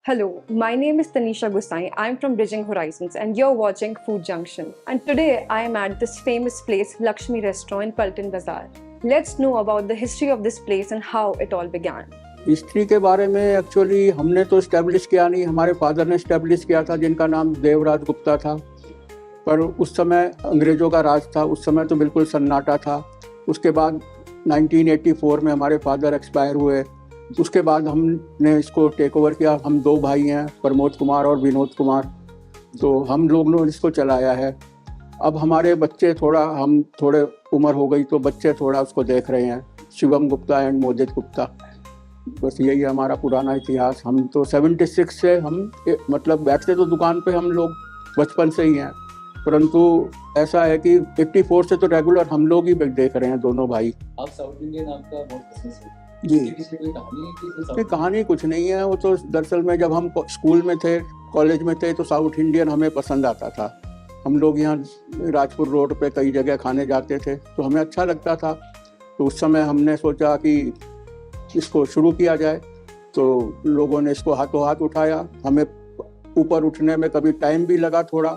Hello, my name is Tanisha Gusai. I'm from Bridging Horizons and you're watching Food Junction. And today I am at this famous place, Lakshmi Restaurant in Paltan Bazaar. Let's know about the history of this place and how it all began. History के बारे में actually हमने तो establish किया नहीं, हमारे father ने establish किया था जिनका नाम देवराज गुप्ता था। पर उस समय अंग्रेज़ों का राज था, उस समय तो बिल्कुल सन्नाटा था। उसके बाद 1984 में हमारे फादर एक्सपायर हुए। उसके बाद हमने इसको टेक ओवर किया। हम दो भाई हैं, प्रमोद कुमार और विनोद कुमार, तो हम लोग ने इसको चलाया है। अब हमारे बच्चे हम थोड़े उम्र हो गई तो बच्चे थोड़ा उसको देख रहे हैं, शिवम गुप्ता एंड मोदित गुप्ता। बस यही है हमारा पुराना इतिहास। हम तो 76 से मतलब बैठते तो दुकान पे हम लोग बचपन से ही हैं, परंतु ऐसा है कि 84 से तो रेगुलर हम लोग ही देख रहे हैं, दोनों भाई। आप साउथ इंडियन आपका बहुत पसंद है जी। इसकी कोई कहानी है कि ये कहानी कुछ नहीं है, वो तो दरअसल में जब हम स्कूल में थे, कॉलेज में थे, तो साउथ इंडियन हमें पसंद आता था। हम लोग यहाँ राजपुर रोड पे कई जगह खाने जाते थे तो हमें अच्छा लगता था। तो उस समय हमने सोचा कि इसको शुरू किया जाए, तो लोगों ने इसको हाथों हाथ उठाया। हमें ऊपर उठने में कभी टाइम भी लगा थोड़ा,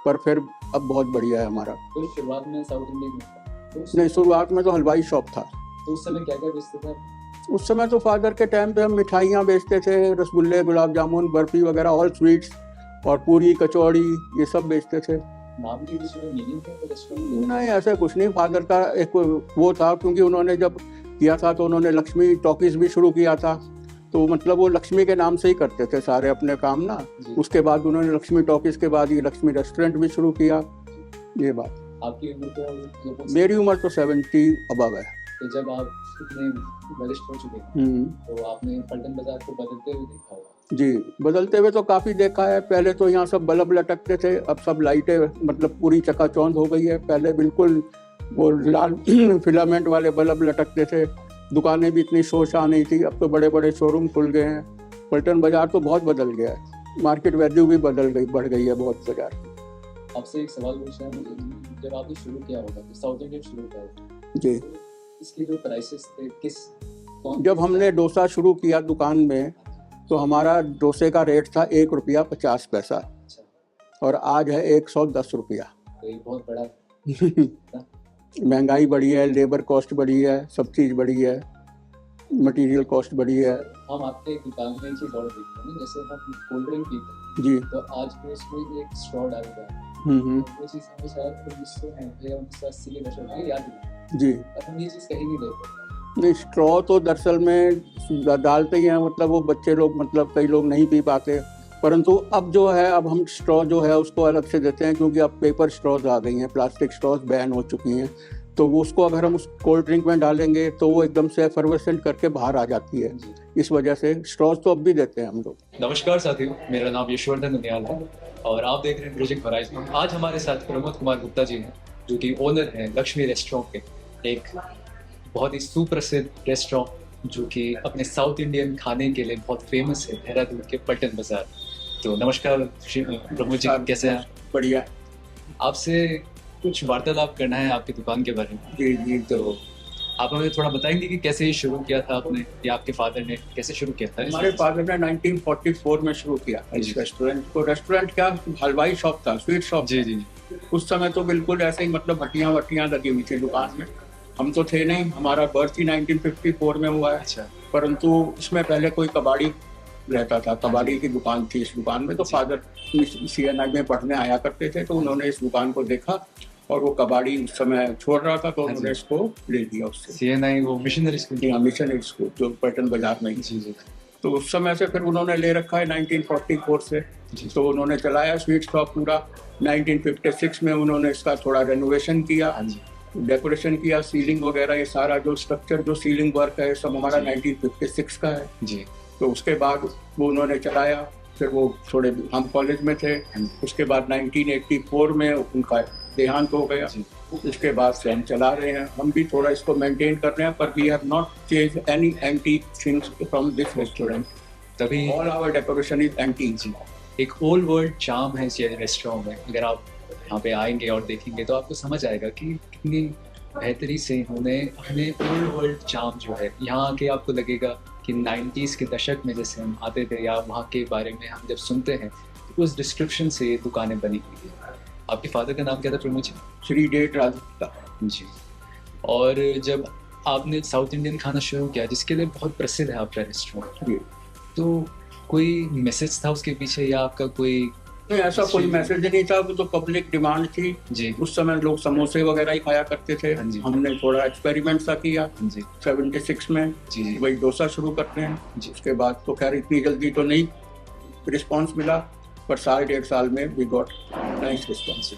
पर फिर अब बहुत बढ़िया है हमारा। तो शुरुआत में साउथ इंडियन था नहीं, शुरुआत में तो हलवाई शॉप था। तो उस समय क्या क्या बेचते थे? उस समय तो फादर के टाइम पे हम मिठाइयाँ बेचते थे, रसगुल्ले, गुलाब जामुन, बर्फी वगैरह, ऑल स्वीट्स, और पूरी कचौड़ी, ये सब बेचते थे। नाम की किसी में मीनिंग था रेस्टोरेंट? नहीं, ऐसा कुछ नहीं। फादर का एक वो था, क्योंकि उन्होंने जब किया था तो उन्होंने लक्ष्मी टॉकीज भी शुरू किया था, तो मतलब वो लक्ष्मी के नाम से ही करते थे सारे अपने काम ना। उसके बाद उन्होंने लक्ष्मी टॉकीज के बाद ये लक्ष्मी रेस्टोरेंट भी शुरू किया। ये बात। आपकी उम्र तो मेरी उम्र तो 70 अबव है। तो जब आप इतने वरिष्ठ हो चुके हैं तो आपने पल्टन बाजार को बदलते हुए देखा होगा। जी, बदलते हुए तो काफ़ी देखा है। पहले तो यहाँ सब बल्ब लटकते थे, अब सब लाइटें मतलब पूरी चकाचौंध हो गई है। पहले बिल्कुल वो लाल फिलामेंट वाले बल्ब लटकते थे। दुकानें भी इतनी शोशा नहीं थी, अब तो बड़े बड़े शोरूम खुल गए हैं। पलटन बाजार तो बहुत बदल गया है, मार्केट वैल्यू भी बढ़ गई है बहुत बाजार। आपसे एक सवाल पूछना है मुझे, जब आपने शुरू किया होगा तो साउथ इंडियन शुरू किया होगा, जी, इसके जो प्राइसेस थे जब हमने डोसा शुरू किया दुकान में तो हमारा डोसे का रेट था 1 रुपया 50 पैसा, और आज है 110 रुपया। तो ये बहुत बड़ा महंगाई बढ़ी है, लेबर कॉस्ट बढ़ी है, सब चीज़ बढ़ी है, मटेरियल कॉस्ट बढ़ी है। हम आपके दुकान में एक चीज़ और देखते हैं, जैसे हम कोल्ड ड्रिंक पीते हैं जी। तो आज के उसमें एक स्ट्रॉ डाला है, वो चीज़ हमें शायद 1990 या 1980 के दशक में याद है जी। और हम ये चीज़ कहीं नहीं देखते। नहीं, स्ट्रॉ तो दरअसल में डालते ही हैं, मतलब वो बच्चे लोग, मतलब कई लोग नहीं पी पाते, परंतु अब जो है, अब हम स्ट्रॉ जो है उसको अलग से देते हैं, क्योंकि अब पेपर स्ट्रॉज आ गई हैं, प्लास्टिक स्ट्रॉज बैन हो चुकी हैं। तो वो उसको अगर हम उस कोल्ड ड्रिंक में डालेंगे तो वो एकदम से एफर्वेसेंट करके बाहर आ जाती है। इस वजह से स्ट्रॉज तो अब भी देते हैं हम लोग। नमस्कार साथियों, मेरा नाम यशवर्धन दुनियाल है और आप देख रहे हैं ब्रिजिंग होराइजन। आज हमारे साथ प्रमोद कुमार गुप्ता जी हैं, जो कि ओनर हैं लक्ष्मी रेस्टोरेंट के, एक बहुत ही सुप्रसिद्ध रेस्टोरेंट जो कि अपने साउथ इंडियन खाने के लिए बहुत फेमस है, देहरादून के पल्टन बाजार। तो नमस्कार प्रमोद जी, कैसे हैं? बढ़िया। आपसे कुछ वार्तालाप करना है आपकी दुकान के बारे में। जी जी। तो आप हमें थोड़ा बताएंगे कि कैसे ये शुरू किया था आपने, या आपके फादर ने कैसे शुरू किया था? हमारे फादर ने 1944 में शुरू किया इस रेस्टोरेंट को। रेस्टोरेंट क्या, हलवाई शॉप था, स्वीट शॉप। जी जी। उस समय तो बिल्कुल ऐसे ही, मतलब हट्टियाँ वट्टियाँ लगी हुई थी दुकान में। हम तो थे नहीं, हमारा बर्थ ही 1954 में हुआ है। अच्छा। परंतु इसमें पहले कोई कबाड़ी रहता था, कबाड़ी की दुकान थी इस दुकान में। तो फादर CNI में पढ़ने आया करते थे, तो उन्होंने इस दुकान को देखा और वो कबाड़ी उस समय छोड़ रहा था, तो उन्होंने इसको ले लिया उससे। CNI वो मिशनरी स्कूल? जी हाँ, मिशनरी स्कूल जो पल्टन बाजार में ही। जी जी। तो उस समय से फिर उन्होंने ले रखा है 1944 से। तो उन्होंने चलाया स्वीट शॉप पूरा। 1956 में उन्होंने इसका थोड़ा रेनोवेशन किया, डेकोरेशन किया, सीलिंग वगैरह, ये सारा जो स्ट्रक्चर, जो सीलिंग वर्क है, सब हमारा 1956 का है जी। तो उसके बाद वो उन्होंने चलाया। फिर वो थोड़े, हम कॉलेज में थे, उसके बाद 1984 में उनका देहांत हो गया। उसके बाद से हम चला रहे हैं। हम भी थोड़ा इसको मेंटेन कर रहे हैं, पर we have not change any antique things from this restaurant. तभी all our decoration is antique. एक ओल्ड वर्ल्ड चार्म है इस रेस्टोरेंट में। अगर आप यहाँ पे आएंगे और देखेंगे तो आपको समझ आएगा कि कितनी बेहतरी से इन्होंने अपने ओल्ड वर्ल्ड चार्म जो है, यहाँ आके आपको लगेगा कि 90s के दशक में जैसे हम आते थे या वहाँ के बारे में हम जब सुनते हैं तो उस डिस्क्रिप्शन से दुकानें बनी हुई हैं। आपके फादर का नाम क्या था प्रमोद जी? श्री डेट राजगुप्ता। जी। और जब आपने साउथ इंडियन खाना शुरू किया, जिसके लिए बहुत प्रसिद्ध है आपका रेस्टोरेंट, जी। तो कोई मैसेज था उसके पीछे या आपका कोई? नहीं, ऐसा कोई मैसेज नहीं था, वो तो पब्लिक डिमांड थी। जी। उस समय लोग समोसे वगैरह ही खाया करते थे। हाँ जी। हमने थोड़ा एक्सपेरिमेंट सा किया जी 76 में, जी जी वही डोसा शुरू करते हैं। जी। उसके बाद तो खैर इतनी जल्दी तो नहीं रिस्पांस मिला, पर साल 1.5 साल में वी गॉट नाइस रिस्पांस।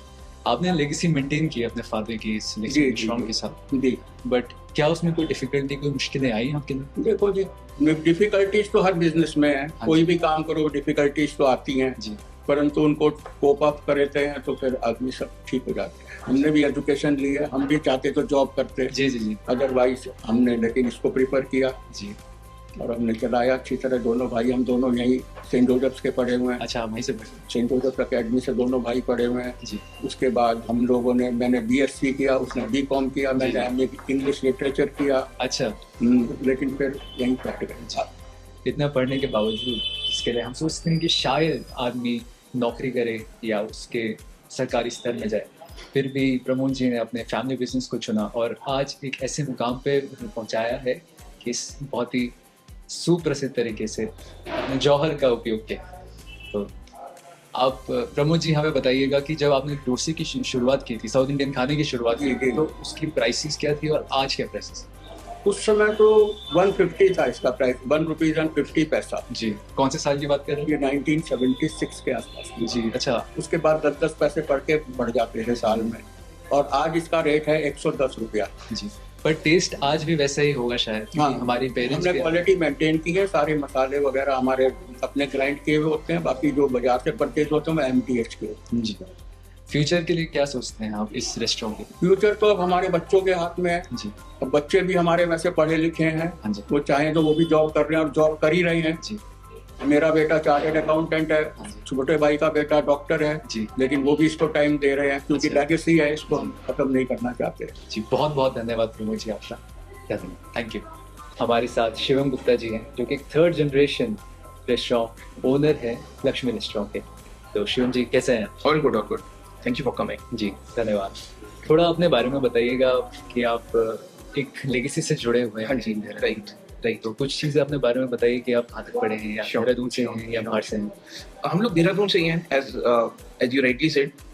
आपने लेगेसी मेंटेन की अपने फादर की इस जी, रेस्टोरेंट के साथ, जी। बट क्या उसमें कोई डिफिकल्टी, कोई मुश्किलें आई आपके लिए? देखो जी, डिफिकल्टीज तो हर बिजनेस में है, हाँ कोई जी। भी काम करो डिफिकल्टीज तो आती हैं, जी परंतु उनको कोप अप करते हैं तो फिर आदमी सब ठीक हो जाते हैं। हमने भी एजुकेशन ली है, हम भी चाहते तो जॉब करते, जी जी जी अदरवाइज हमने लेकिन इसको प्रीफर किया जी। और हमने चलाया अच्छी तरह। दोनों भाई, हम दोनों यहीं सेंट जोसेफ्स के पढ़े हुए हैं, अच्छा, वहीं से सेंट जोसेफ अकेडमी से दोनों भाई पढ़े हुए हैं। जी उसके बाद हम लोगों ने, मैंने बीएससी किया, उसने बीकॉम किया, मैंने जी। एमए इंग्लिश लिटरेचर किया। अच्छा। लेकिन फिर यहीं बैठ गए। इतना पढ़ने के बावजूद इसके लिए हम सोचते हैं कि शायद आदमी नौकरी करे या उसके सरकारी स्तर में जाए, फिर भी प्रमोद जी ने अपने फैमिली बिजनेस को चुना और आज एक ऐसे मुकाम पे पहुंचाया है कि इस बहुत ही सुप्रसिद्ध तरीके से अपने जौहर का उपयोग किया। तो आप प्रमोद जी हमें बताइएगा कि जब आपने डोसे की शुरुआत की थी, साउथ इंडियन खाने की शुरुआत की थी, तो उसकी प्राइसेस क्या थी और आज क्या प्राइसेस? उस समय तो 150 था इसका प्राइस, 1 रुपीज एंड 50 पैसा। जी। कौन से साल की बात कर रहे ये 1976 के आसपास हैं? जी अच्छा। उसके बाद 10-10 पैसे बढ़ के बढ़ जाते हैं साल में, और आज इसका रेट है 110 रुपया। जी, पर टेस्ट आज भी वैसा ही होगा शायद, क्योंकि हमारे पेरेंट्स हमने क्वालिटी मेंटेन की है। सारे मसाले वगैरह हमारे अपने ग्राइंड किए हुए होते हैं, बाकी जो बाजार से परचेज होते हैं वो MTH के होते हैं। जी। फ्यूचर के लिए क्या सोचते हैं आप इस रेस्टोरेंट के? फ्यूचर तो अब हमारे बच्चों के हाथ में है। जी। अब बच्चे भी हमारे वैसे पढ़े लिखे हैं, हाँ जी। वो चाहें तो वो भी जॉब कर रहे हैं और जॉब कर ही रहे हैं। जी। मेरा बेटा चार्टर्ड अकाउंटेंट है, हाँ जी। छोटे भाई का बेटा डॉक्टर है। जी। लेकिन वो भी इसको टाइम दे रहे हैं क्योंकि अच्छा। लेगेसी है, इसको हम खत्म नहीं करना चाहते। जी, बहुत बहुत धन्यवाद प्रमोद जी आपका। Thank you. हमारे साथ शिवम गुप्ता जी हैं, जो कि 3rd जनरेशन रेस्टोरेंट ओनर है लक्ष्मी रेस्टोरेंट के। तो शिवम जी कैसे हैं? All good, all good. Thank you for coming. जी धन्यवाद। थोड़ा अपने बारे में बताइएगा कि आप एक लेगेसी से जुड़े हुए हैं। हाँ जी, right. तो कुछ चीज़ें अपने बारे में बताइए कि आप कहाँ तक पढ़े हैं, या Sure, देहरादून से sure. हैं या बाहर से हैं? हम लोग देहरादून से ही हैं, as you rightly said.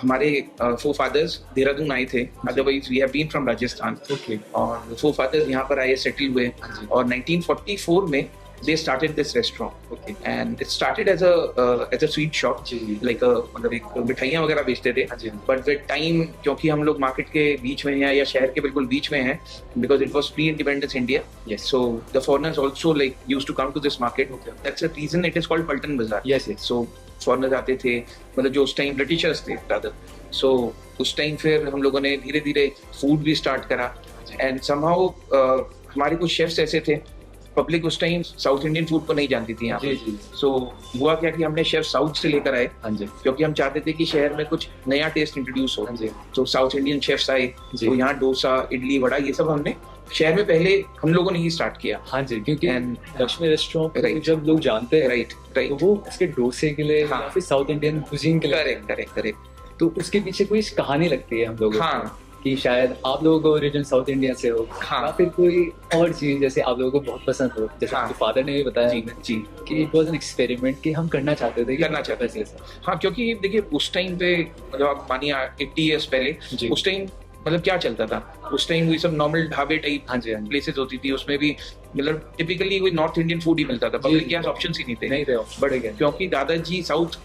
हमारे forefathers देहरादून आए थे, otherwise we have been from Rajasthan. Okay. और forefathers यहाँ पर आए, सेटल हुए, हाँ जी। और 1944 में they started this restaurant, okay. and it started as a sweet shop, जी जी। like मतलब एक मिठाइयाँ वगैरह बेचते थे। हाँ जी। बट विद टाइम, क्योंकि हम लोग मार्केट के बीच में हैं या शहर के बिल्कुल बीच में हैं, because it was pre independence India, Yes. so the foreigners also like used to come to this market. Okay. That's the reason it is called Paltan Bazaar. Yes, yes. So foreigners आते थे, मतलब जो उस time Britishers थे rather. So उस time फिर हम लोगों ने धीरे धीरे फूड भी स्टार्ट करा, एंड somehow हमारे कुछ शेफ्स ऐसे थे, पब्लिक उस टाइम साउथ इंडियन फूड को नहीं जानती थी यहाँ जी पे। जी। सो हुआ क्या कि हमने शेफ साउथ से लेकर आए, हाँ जी। क्योंकि हम चाहते थे कि शहर में कुछ नया टेस्ट इंट्रोड्यूस हो। हाँ जी। तो साउथ इंडियन शेफ्स आए, जी। तो यहाँ डोसा, इडली, वड़ा, ये सब हमने शहर में पहले हम लोगों ने ही स्टार्ट किया। हाँ जी, क्योंकि And- लक्ष्मी रेस्टोरेंट को Right. जब लोग जानते हैं, राइट तो राइट, वो उसके डोसे के लिए हाँ। या फिर साउथ इंडियन कुजीन के लिए, करेक्ट करेक्ट करेक्ट। तो उसके पीछे कोई कहानी लगती है हम लोगों को, हाँ कि शायद आप लोगों को ओरिजिन साउथ इंडिया से हो, हाँ। या फिर कोई और चीज जैसे आप लोगों को बहुत पसंद हो, जैसे हाँ। आपके फादर ने भी बताया जी हमें जी कि इट वाज एन एक्सपेरिमेंट, कि हम करना चाहते थे, करना चाहते थे। हाँ, क्योंकि देखिए उस टाइम पे, मतलब आप मानिए 80 ईयर्स पहले, जी। उस टाइम मतलब क्या चलता था, उस टाइम वही सब नॉर्मल ढाबे टाइप हाँ जी हाँ जी। प्लेसेस होती थी, उसमें भी मतलब टिपिकली कोई नॉर्थ इंडियन फूड ही मिलता था, पब्लिक के पास ऑप्शन ही नहीं थे। नहीं थे बट गए। क्योंकि दादाजी साउथ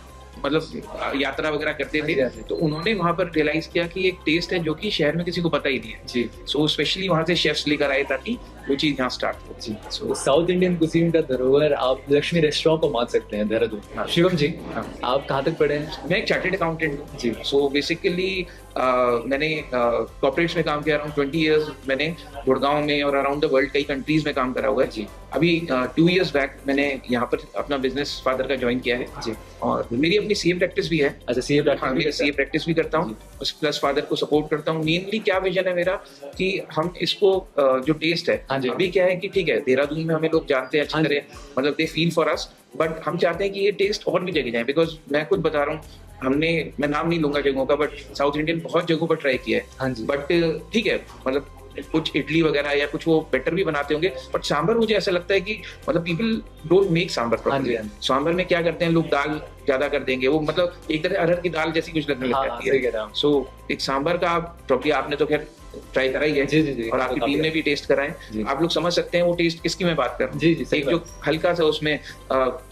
मतलब यात्रा वगैरह करते हाँ जी, हाँ थे, जी। तो उन्होंने वहां पर रियलाइज किया कि एक टेस्ट है जो कि शहर में किसी को पता ही नहीं है। जी सो स्पेशली वहां से शेफ्स लेकर आए ताकि वो चीज यहाँ स्टार्ट हो। जी। तो साउथ इंडियन कुजीन का धरोहर आप लक्ष्मी रेस्टोरेंट को मान सकते हैं देहरादून। हाँ। शिवम जी, हाँ। आप कहाँ तक पढ़े हैं? मैं एक चार्टेड अकाउंटेंट हूँ जी। सो बेसिकली मैंने कॉर्पोरेट्स में काम किया, अराउंड 20 इयर्स मैंने गुड़गांव में और अराउंड द वर्ल्ड कई कंट्रीज में काम करा हुआ है। जी। अभी 2 इयर्स बैक मैंने यहाँ पर अपना बिजनेस फादर का ज्वाइन किया है, जी। और मेरी अपनी सीए प्रैक्टिस भी है। अच्छा, सीए हाँ, मैं सीए प्रैक्टिस भी करता हूँ, प्लस फादर को सपोर्ट करता हूँ। मेनली क्या विजन है मेरा कि हम इसको जो टेस्ट है हाँ जी। अभी क्या है कि ठीक है, देहरादून में हमें लोग जानते हैं अच्छी हाँ जी। तरह, मतलब they feel for us, but हम चाहते हैं कि ये टेस्ट और भी जगह जाए। बिकॉज मैं खुद बता रहा हूँ, मैं नाम नहीं लूंगा जगहों का, बट साउथ इंडियन बहुत जगहों पर ट्राई किया है। हाँ जी। बट ठीक है, मतलब कुछ इडली वगैरह या कुछ वो बेटर भी बनाते होंगे, बट सांभर मुझे ऐसा लगता है कि मतलब people don't make sambar properly. हाँ जी। सांभर में क्या करते हैं लोग, दाल ज्यादा कर देंगे, वो मतलब एक तरह अरहर की दाल जैसी कुछ लगने लग हाँ, जाती सही कह रहे हैं है। आप। सो एक सांभर का आप प्रॉपर्ली, आपने तो खैर ट्राई करा ही है, जी, जी, जी। और आपकी टीम ने भी टेस्ट करा जी। है, आप लोग समझ सकते हैं वो टेस्ट किसकी मैं बात कर रहा हूँ। जी, जी, सही एक जो बात। हल्का सा उसमें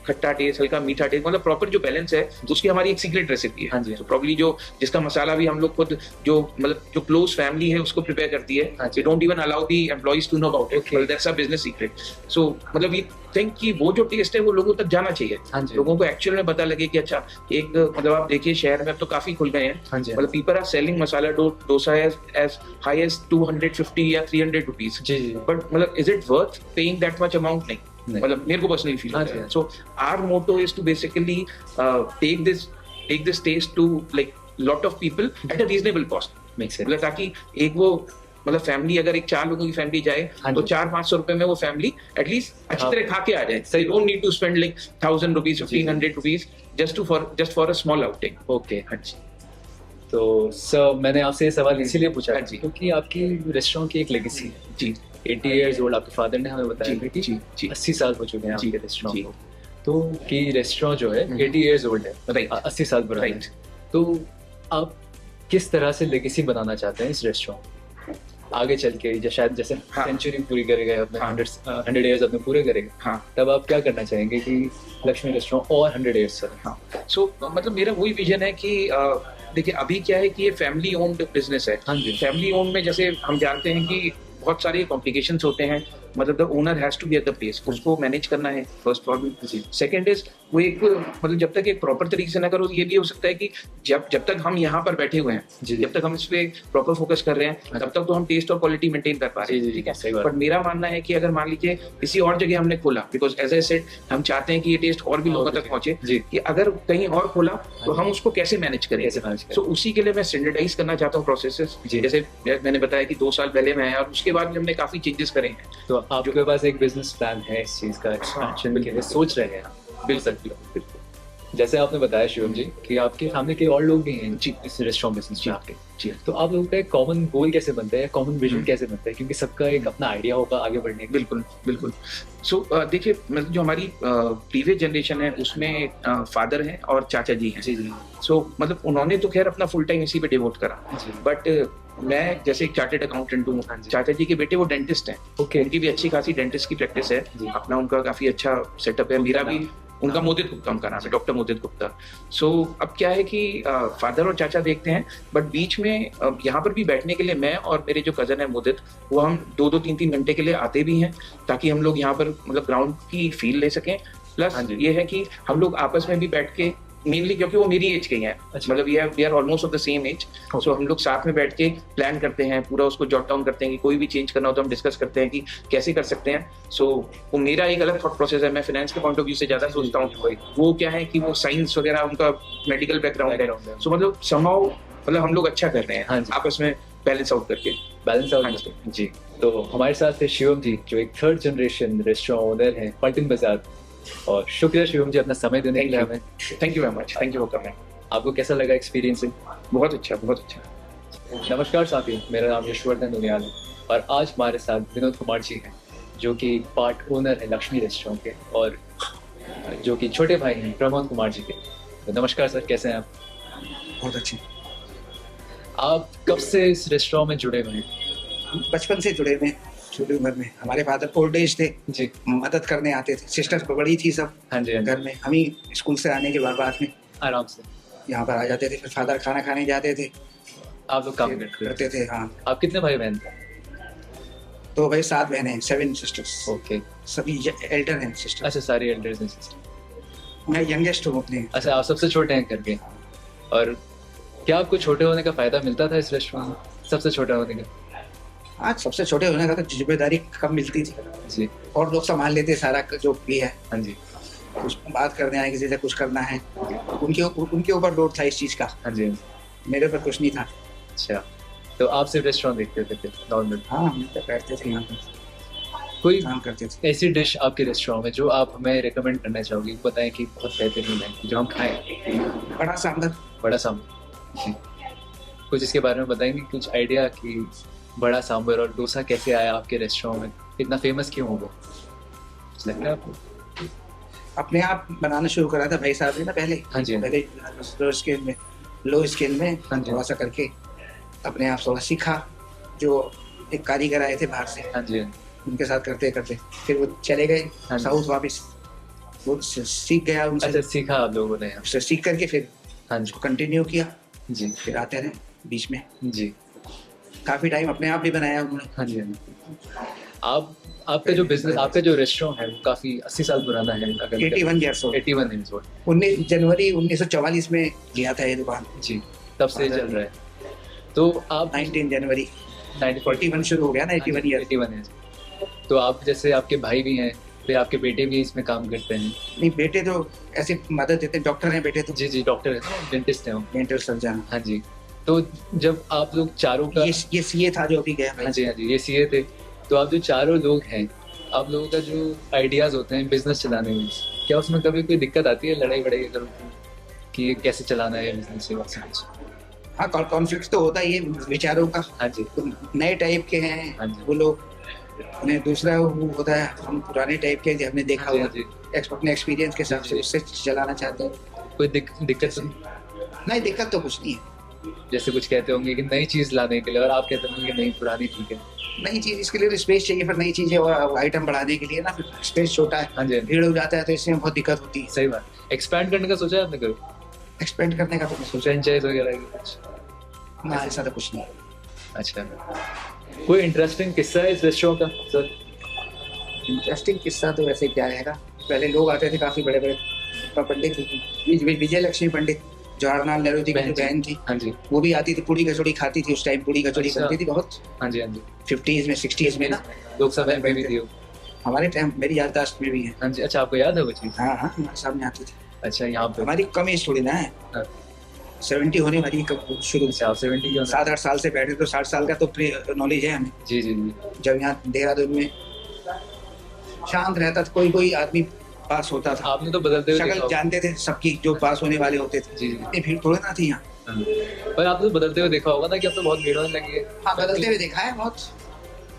खट्टा टेस्ट, हल्का मीठा टेस्ट, मतलब प्रॉपर जो बैलेंस है, उसकी हमारी एक सीक्रेट रेसिपी हाँ है। जी। तो प्रॉब्ली जो जिसका मसाला भी हम लोग खुद, जो मतलब जो क्लोज फैमिली है उसको प्रिपेयर करती है, हाँ जी। We don't even allow the employees to know about it, Okay. That's a business secret. So मतलब वी थिंक कि वो जो टेस्ट है वो लोगों तक जाना चाहिए, हाँ जी। लोगों को एक्चुअल में पता लगे कि अच्छा, एक मतलब आप देखिए शहर में अब तो काफी खुल गए हैं, हाँ जी। मतलब people are selling masala dosa as high as 250 या 300 रुपीज, जी, जी। बट मतलब is it worth paying that much amount? नहीं, नहीं। मतलब मेरे को पर्सनली फील हाँ होता जी। है। So our motto is to basically take this taste to like lot of people at a reasonable cost, Makes sense. मतलब ताकि एक वो मतलब फैमिली, अगर एक 4 लोगों की फैमिली जाए हाँ तो जी। 400-500 रुपए में वो फैमिली एटलीस्ट अच्छी हाँ। तरह खा के आ जाए। सही। Don't need to spend like 1000 rupees, जी, जी। 1500 rupees just for a small outing. Okay. हाँ जी। तो सर, मैंने आपसे ये सवाल इसीलिए पूछा हाँ जी। क्योंकि आपकी रेस्टोरेंट की एक लेगेसी है। जी 80 इयर्स ओल्ड, आपके फादर ने हमें बताया जी, था कि जी, जी। 80 साल हो चुके हैं जी, आपके रेस्टोरेंट जी। को। तो कि रेस्टोरेंट जो है 80 इयर्स ओल्ड है, Right. 80 साल पुराना है। राइट। तो आप किस तरह से लेगेसी बनाना चाहते हैं इस रेस्टोरेंट आगे चल के, शायद जैसे हाँ। सेंचुरी पूरी करेगा, अपने हाँ। 100 इयर्स अपने पूरे करेगा, हाँ तब आप क्या करना चाहेंगे कि लक्ष्मी रेस्टोरेंट और 100 इयर्स चले? हाँ। सो मतलब मेरा वही विजन है कि देखिए अभी क्या है कि ये फैमिली ओन्ड बिजनेस है। हाँ जी। फैमिली ओन्ड में जैसे हम जानते हैं कि बहुत सारे कॉम्प्लिकेशंस होते हैं, मतलब the owner has to be at the place, उसको मैनेज करना है, फर्स्ट प्रॉब्लम। सेकंड इज वो एक मतलब जब तक एक प्रॉपर तरीके से ना करो, ये भी हो सकता है कि जब तक हम यहाँ पर बैठे हुए हैं, जी। जब तक हम इस पे प्रॉपर फोकस कर रहे हैं, तब तक तो हम टेस्ट और क्वालिटी मेंटेन कर पा रहे जी, हैं, जी, ठीक है। सही बात। बट मेरा मानना है कि अगर मान लीजिए किसी और जगह हमने खोला, बिकॉज एज आई सेड हम चाहते हैं कि ये टेस्ट और भी लोगों तक पहुंचे, जी। कि अगर कहीं और खोला तो हम उसको कैसे मैनेज करें। कैसे manage करें? सो उसी के लिए मैं स्टैंडर्डाइज करना चाहता हूँ प्रोसेसेस। जी। जैसे मैंने बताया कि 2 साल पहले मैं आया और उसके बाद हमने काफी चेंजेस करे हैं। तो आपके पास एक बिजनेस प्लान है इस चीज का एक्सपेंशन के लिए, सोच रहे हैं आप? बिल्कुल। जैसे आपने बताया शिवम जी कि आपके फैमिली के और लोग भी हैं जी। इस रेस्टोरेंट बिजनेस में आपके, जी। तो आप लोगों का एक कॉमन गोल कैसे बनता है, कॉमन विजन कैसे बनता है? क्योंकि सबका एक अपना आइडिया होगा आगे बढ़ने का। बिल्कुल बिल्कुल। सो देखिए, मतलब जो हमारी प्रीवियस जनरेशन है उसमें फादर हैं और चाचा जी हैं। जी जी सो मतलब उन्होंने तो खैर अपना फुल टाइम इसी पे डिवोट करा, जी। बट मैं जैसे एक चार्टेड अकाउंटेंट हूँ, हाँ जी। चाचा जी के बेटे वो डेंटिस्ट हैं, ओके। उनकी भी अच्छी खासी डेंटिस्ट की प्रैक्टिस है जी। अपना, उनका काफी अच्छा सेटअप है। मेरा भी, उनका मोदित गुप्ता उनका नाम है, डॉक्टर मोदित गुप्ता। सो अब क्या है कि फादर और चाचा देखते हैं, बट बीच में यहाँ पर भी बैठने के लिए मैं और मेरे जो कजन है मोदित, वो हम 2-2 3-3 घंटे के लिए आते भी हैं, ताकि हम लोग यहाँ पर मतलब ग्राउंड की फील ले सकें। प्लस हाँ जी। ये है कि हम लोग आपस में भी बैठ के, मेनली क्योंकि वो मेरी एज के ही हैं, अच्छा। मतलब we are almost of the same age, so हम लोग साथ में बैठ के प्लान करते हैं, पूरा उसको जॉट डाउन करते हैं कि कोई भी चेंज करना हो तो हम डिस्कस करते हैं कि कैसे कर सकते हैं। सो वो मेरा एक अलग थॉट प्रोसेस है, मैं फाइनेंस के पॉइंट ऑफ व्यू से ज्यादा सोचता हूँ। वो क्या है कि वो साइंस वगैरह, उनका मेडिकल बैकग्राउंड है, सो मतलब समहाउ मतलब हम लोग अच्छा कर रहे हाँ हैं जी। आपस में बैलेंस आउट करके। बैलेंस हाँ आउट। जी। जी। तो हमारे साथ है शिवम जी, जो एक 3rd जनरेशन रेस्टोरेंट ओनर है पलटन बाजार। और शुक्रिया शिवम जी अपना समय देने के लिए हमें। Thank you very much, thank you for coming. आपको कैसा लगा एक्सपीरियंस? बहुत अच्छा, बहुत अच्छा। नमस्कार साथी, मेरा नाम यशवर्धन दुनियाल है और आज हमारे साथ विनोद कुमार जी हैं, जो कि पार्ट ओनर है लक्ष्मी रेस्टोरेंट के, और जो कि छोटे भाई हैं प्रमोद कुमार जी के। तो नमस्कार सर, कैसे हैं आप? बहुत अच्छी। आप कब से इस रेस्टोरेंट में जुड़े हुए हैं? बचपन से जुड़े हुए हैं, छोटी उम्र में। हमारे फादर ओल्ड एज थे, जी। मदद करने आते थे। सिस्टर बड़ी थी सब हाँ जी, हाँ जी। घर में। हम ही स्कूल से आने के बाद में आराम से यहाँ पर आ जाते थे। फिर फादर खाना खाने जाते थे, आप लोग काम फिर करते करते थे। हाँ, आप कितने भाई बहन थे? तो भाई 7 बहनें, 7 सिस्टर्स, ओके। सभी एल्डर हैं सिस्टर। अच्छा, सारे एल्डर्स हैं सिस्टर। मैं यंगेस्ट हूँ अपने। अच्छा, आप सबसे छोटे हैं करके। और क्या आपको छोटे होने का फायदा मिलता था इस रेस्टोरेंट में, सबसे छोटा होने का? आज सबसे छोटे होने का तो जिम्मेदारी कम मिलती थी, जी। और लोग संभाल लेते सारा जो भी है। हाँ जी। कुछ बात करने आए, किसी से कुछ करना है, उनके ऊपर लोड था इस चीज़ का। हाँ जी, हाँ जी। मेरे ऊपर कुछ नहीं था। अच्छा, तो आप सिर्फ रेस्टोरेंट देखते थे फिर नॉर्मल? हाँ, हम तो बैठते थे यहाँ पर। कोई काम करते थे। ऐसी डिश आपके रेस्टोरेंट में जो आप हमें रेकमेंड करना चाहोगे, बताएं कि बहुत बेहतरीन है जो हम खाएं? बड़ा सांभर। बड़ा सांभर जी, कुछ इसके बारे में बताएंगे, कुछ आइडिया कि बड़ा सांभर और डोसा कैसे आया आपके रेस्टोरेंट में, इतना फेमस क्यों हो गया, कुछ लगता है आपको? अपने आप बनाना शुरू करा था भाई साहब ने ना पहले। हाँ जी, हाँ जी। पहले लो स्केल में हाँ जी। थोड़ा सा करके अपने आप थोड़ा सीखा। जो एक कारीगर आए थे बाहर से, हाँ जी, हाँ उनके साथ करते करते फिर वो चले गए हाँ जी। साउथ वापस। वो सीख गया अच्छा, उनसे, सीखा आप लोगों ने? उससे सीख करके फिर हाँ जी, कंटिन्यू किया। जी फिर आते रहे बीच में, जी। काफी टाइम अपने आप भी बनाया उन्होंने। हाँ जी, हाँ जी। आपका जो बिजनेस, आपका जो रेस्टोरेंट है वो काफी 80 साल पुराना है, अगर 81 ईयर्स ओल्ड। 81 years old। 19 जनवरी 1944 में लिया था ये दुकान। जी, तब से चल रहा है। तो आप 19 जनवरी 1940 41 शुरू हो गया ना, 81 ईयर्स। 81 years। तो आप जैसे आपके भाई भी हैं, फिर आपके बेटे भी इसमें काम करते हैं? नहीं, बेटे तो ऐसे मदद देते, डॉक्टर हैं बेटे तो, जी जी, डॉक्टर है, डेंटिस्ट है वो। Dental surgeon. हाँ जी। तो जब आप लोग चारों का, ये सीए था जो अभी गया हाँ भाई। जी, हाँ जी, ये सीए थे। तो आप जो चारों लोग हैं, आप लोगों का जो आइडियाज होते हैं बिजनेस चलाने में, क्या उसमें कभी कोई दिक्कत आती है, लड़ाई वड़ाई अगर कि ये कैसे चलाना है बिजनेस से वैसे कुछ? हाँ, कॉन्फ्लिक्ट तो होता ही है विचारों का। हाँ जी, नए टाइप के हैं हाँ जी। वो लोग, उन्हें दूसरा वो होता है। हम पुराने टाइप के जो हमने देखा हाँ जी, हुआ, हाँ जी। अपने एक्सपीरियंस के हिसाब से उससे चलाना चाहते हैं। कोई दिक्कत नहीं, दिक्कत तो कुछ नहीं है। जैसे कुछ कहते होंगे कि नई चीज लाने के लिए, और आप कहते होंगे कि नहीं पुरानी ठीक है? नई चीज इसके लिए स्पेस चाहिए, फिर नई चीजें और आइटम बढ़ाने के लिए ना, फिर स्पेस छोटा है, हाँ जी, भीड़ हो जाता है, तो इसमें बहुत दिक्कत होती है। सही बात। एक्सपैंड करने का सोचा है आपने कभी? एक्सपेंड करने का तो मैं सोचा फ्रेंचाइज वगैरह की कुछ? ना, ऐसा तो कुछ नहीं। अच्छा, कोई इंटरेस्टिंग किस्सा है इस रेस्टोरेंट का सर? इंटरेस्टिंग किस्सा तो वैसे क्या रहेगा, पहले लोग आते थे काफी बड़े बड़े पंडित, विजय लक्ष्मी पंडित, जवाहरलाल नेहरू जी की जो बहन थी, हाँ जी, वो भी आती थी, पूड़ी कचौड़ी खाती थी उस टाइम। पूड़ी कचौड़ी अच्छा। बनती थी बहुत, हाँ जी, हाँ जी। 50s में 60s में ना। लोकसभा में भी थी वो। हमारे टाइम मेरी याददाश्त में भी है। हाँ जी, अच्छा, आपको याद है वो चीज? हाँ हाँ, हमारे सामने आती थी। अच्छा, यहाँ पे हमारी कम एज थोड़ी ना है, हाँ। 70 होने वाली है कब शुरू से। अच्छा, आप 70 के? 7-8 साल से बैठे, तो 60 साल का तो नॉलेज है हमें। जी जी जी। जब यहाँ देहरादून में शांत रहता था, कोई कोई आदमी पास होता था, आपने तो बदलते हुए देखा शक्ल होगा। जानते थे सबकी, जो पास होने वाले होते थे। जी जी। इतनी भीड़ थोड़ी ना थी यहाँ। हाँ। पर आपने तो बदलते हुए देखा होगा ना कि अब तो बहुत भीड़ होने लगी है। हाँ, बदलते हुए देखा है बहुत।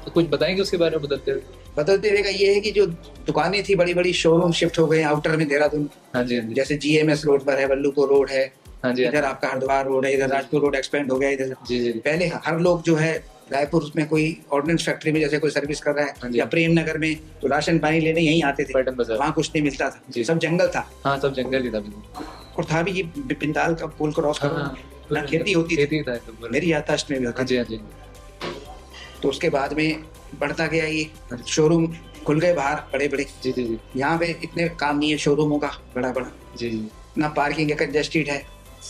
तो कुछ बताएंगे उसके बारे में बदलते हुए? बदलते हुए का ये है कि जो दुकानें थी बड़ी बड़ी, शोरूम शिफ्ट हो गए आउटर में देहरादून। हाँ जी, हाँ जी। जैसे GMS रोड पर है, वल्लूपुर रोड है, हाँ जी, हाँ इधर आपका हरिद्वार रोड है, इधर राजपुर रोड एक्सपेंड हो गया इधर। जी जी। पहले हर लोग जो है रायपुर में कोई ऑर्डिनेंस फैक्ट्री में जैसे कोई सर्विस कर रहा हाँ है, जी। या प्रेम नगर में तो राशन पानी लेने यहीं आते थे। पलटन बाजार। वहाँ कुछ नहीं मिलता था, जी। सब जंगल था। हाँ, सब जंगल ही था बिल्कुल। और था भी ये बिंदाल का पुल क्रॉस करो, हाँ, ना खेती होती थी। खेती था एकदम। मेरी याददाश्त में भी हाँ होती जी, हाँ जी। थी। तो उसके बाद में बढ़ता गया, ये शोरूम खुल गए बाहर बड़े बड़े। जी जी जी। यहाँ पे इतने काम नहीं है शोरूमों का बड़ा बड़ा, जी जी ना पार्किंग है, कंजेस्टेड है।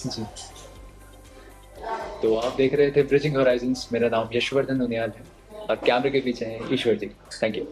जी। तो आप देख रहे थे ब्रिजिंग होराइजन्स। मेरा नाम यशवर्धन उनियाल है और कैमरे के पीछे हैं ईश्वर जी। Thank you.